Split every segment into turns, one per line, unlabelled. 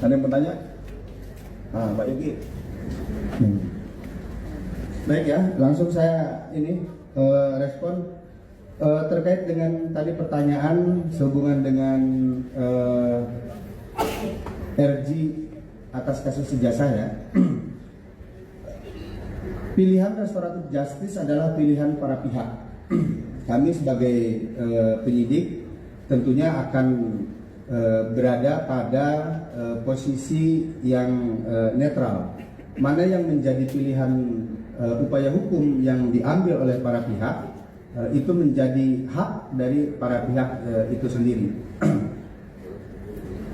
Ada yang bertanya? Mbak Yuki. Baik ya, langsung saya ini respon terkait dengan tadi pertanyaan sehubungan dengan RG atas kasus ijazah ya. Pilihan restoratif justice adalah pilihan para pihak. Kami sebagai penyidik tentunya akan berada pada posisi yang netral. Mana yang menjadi pilihan upaya hukum yang diambil oleh para pihak itu menjadi hak dari para pihak itu sendiri.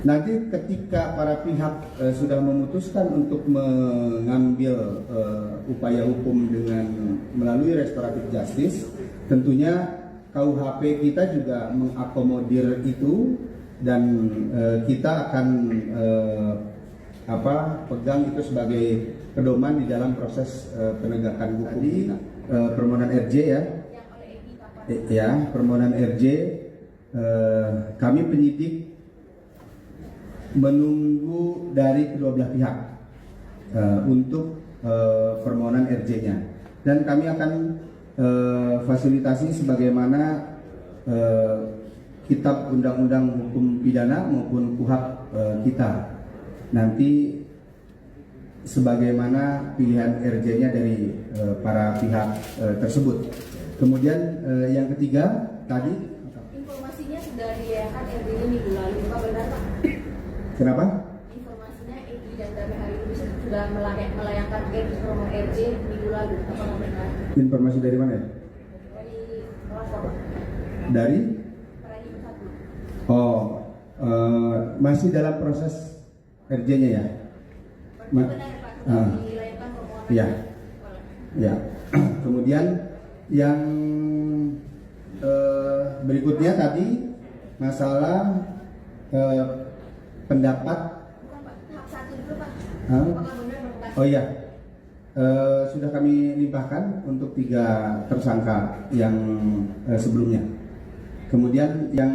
Nanti ketika para pihak sudah memutuskan untuk mengambil upaya hukum dengan melalui restoratif justice, tentunya KUHP kita juga mengakomodir itu dan kita akan pegang itu sebagai pedoman di dalam proses penegakan hukum. Tadi permohonan RJ ya, permohonan RJ kami penyidik menunggu dari kedua belah pihak untuk permohonan RJ-nya, dan kami akan fasilitasi sebagaimana Kitab Undang-Undang Hukum Pidana maupun KUHP kita nanti sebagaimana pilihan RJ-nya dari para pihak tersebut. Kemudian yang ketiga tadi
informasinya sudah dilayangkan RJ ini minggu lalu, Pak, benar Pak?
Kenapa?
Informasinya EI dan hari ini sudah melayangkan promo RJ minggu lalu, apakah benar?
Informasi dari mana ya?
Dari pelapor.
Dari?
Peradilan
1. Masih dalam proses RJ-nya ya?
Benar Pak, sudah dilayangkan permohonan.
Iya. Ya. Kemudian yang berikutnya tadi masalah pendapat.
Bukan Pak, tahap 1 dulu Pak.
Hah?
Apakah benar mengungkap?
Oh iya, sudah kami limpahkan untuk 3 tersangka yang sebelumnya. Kemudian yang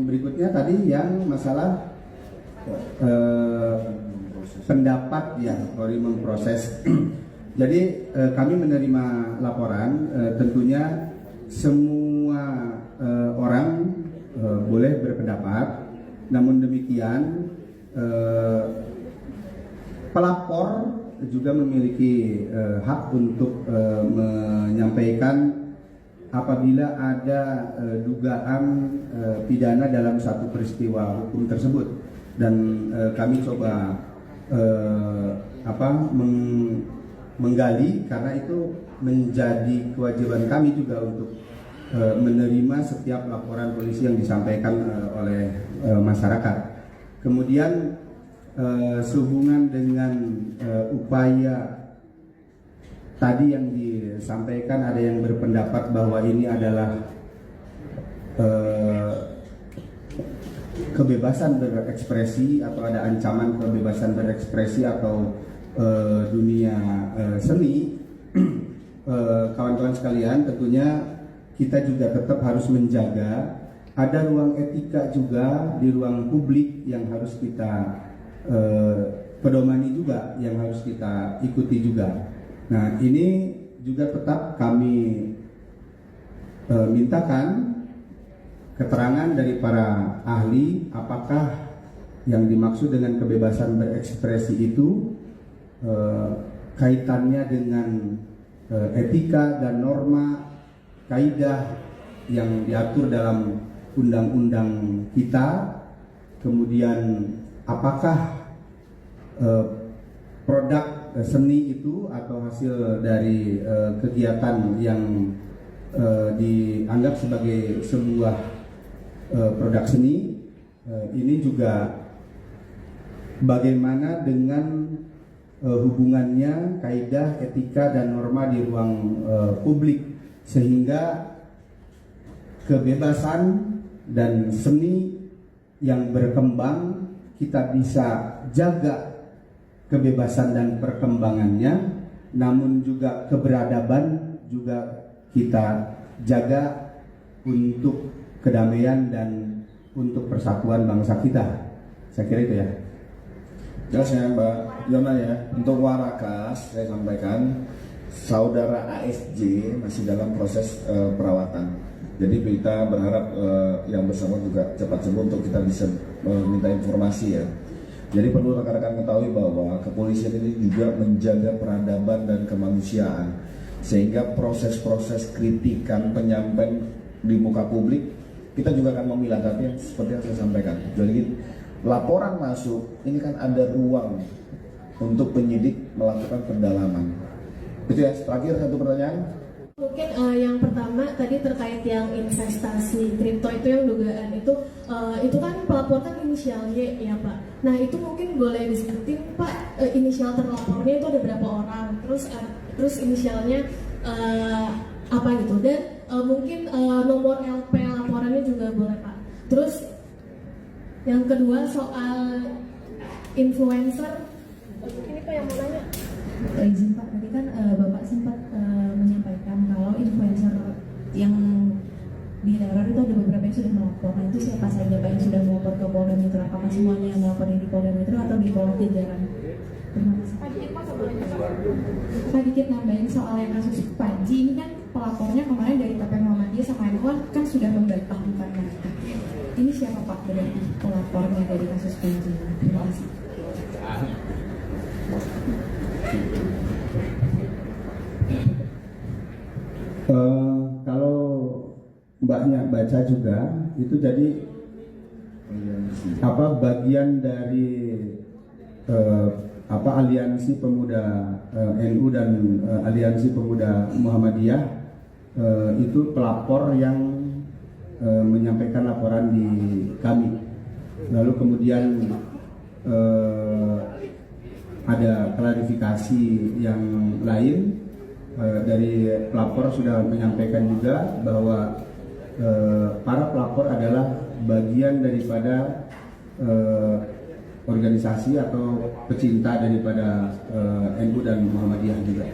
berikutnya tadi yang masalah pendapat ya, Polri memproses. Jadi kami menerima laporan, tentunya semua orang boleh berpendapat. Namun demikian pelapor juga memiliki hak untuk menyampaikan apabila ada dugaan pidana dalam satu peristiwa hukum tersebut, dan kami coba menggali karena itu menjadi kewajiban kami juga untuk menerima setiap laporan polisi yang disampaikan oleh masyarakat. Kemudian sehubungan dengan upaya tadi yang disampaikan, ada yang berpendapat bahwa ini adalah kebebasan berekspresi atau ada ancaman kebebasan berekspresi atau dunia seni. Kawan-kawan sekalian, tentunya kita juga tetap harus menjaga ada ruang etika juga di ruang publik yang harus kita pedomani juga, yang harus kita ikuti juga. Nah, ini juga tetap kami mintakan keterangan dari para ahli apakah yang dimaksud dengan kebebasan berekspresi itu kaitannya dengan etika dan norma kaidah yang diatur dalam undang-undang kita. Kemudian apakah produk seni itu atau hasil dari kegiatan yang dianggap sebagai sebuah produk seni, ini juga bagaimana dengan hubungannya kaidah, etika dan norma di ruang publik, sehingga kebebasan dan seni yang berkembang kita bisa jaga kebebasan dan perkembangannya, namun juga keberadaban juga kita jaga untuk kedamaian dan untuk persatuan bangsa kita. Saya kira itu ya.
Jelas ya Mbak Yona ya. Untuk Warakas saya sampaikan saudara ASJ masih dalam proses perawatan. Jadi kita berharap yang bersama juga cepat sembuh untuk kita bisa minta informasi ya. Jadi perlu rekan-rekan ketahui bahwa kepolisian ini juga menjaga peradaban dan kemanusiaan, sehingga proses-proses kritikan penyampaian di muka publik kita juga akan memilah. Tapi seperti yang saya sampaikan, jadi laporan masuk ini kan ada ruang untuk penyidik melakukan pendalaman. Itu ya. Terakhir satu pertanyaan.
Mungkin yang pertama tadi terkait yang investasi kripto itu yang dugaan itu kan pelaporkan inisial Y ya Pak. Nah itu mungkin boleh disebutin Pak, inisial terlapornya itu ada berapa orang, terus inisialnya apa gitu, dan mungkin nomor LP laporannya juga boleh Pak. Terus yang kedua soal influencer, ini Pak yang mau nanya.
Izin Pak, tadi kan Bapak sempat menyampaikan kalau influencer yang diteror itu ada beberapa yang sudah melapor. Nah itu siapa saja Pak yang sudah melapor ke Polda Metro? Apakah semuanya yang melapor di Polda Metro atau di Polda jajaran? Terima kasih. Pak dikit nambahin soal yang kasus Panji, ini kan pelapornya kemarin dari TP Muhammadiyah sama NU kan sudah membantah bukan mereka. Ini siapa Pak berarti pelapornya dari kasus Panji? Terima kasih.
Kalau Mbaknya baca juga itu jadi apa bagian dari aliansi pemuda NU dan aliansi pemuda Muhammadiyah, itu pelapor yang menyampaikan laporan di kami. Lalu kemudian ada klarifikasi yang lain dari pelapor sudah menyampaikan juga bahwa para pelapor adalah bagian daripada organisasi atau pecinta daripada NU dan Muhammadiyah juga.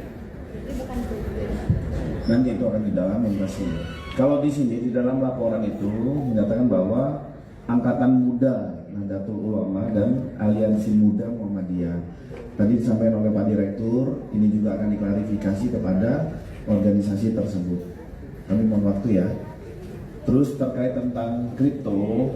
Nanti itu akan didalami pasti. Kalau di sini di dalam laporan itu menyatakan bahwa Angkatan Muda Nahdlatul Ulama dan Aliansi Muda Muhammadiyah. Tadi disampaikan oleh Pak Direktur, ini juga akan diklarifikasi kepada organisasi tersebut. Kami mohon waktu ya. Terus terkait tentang kripto,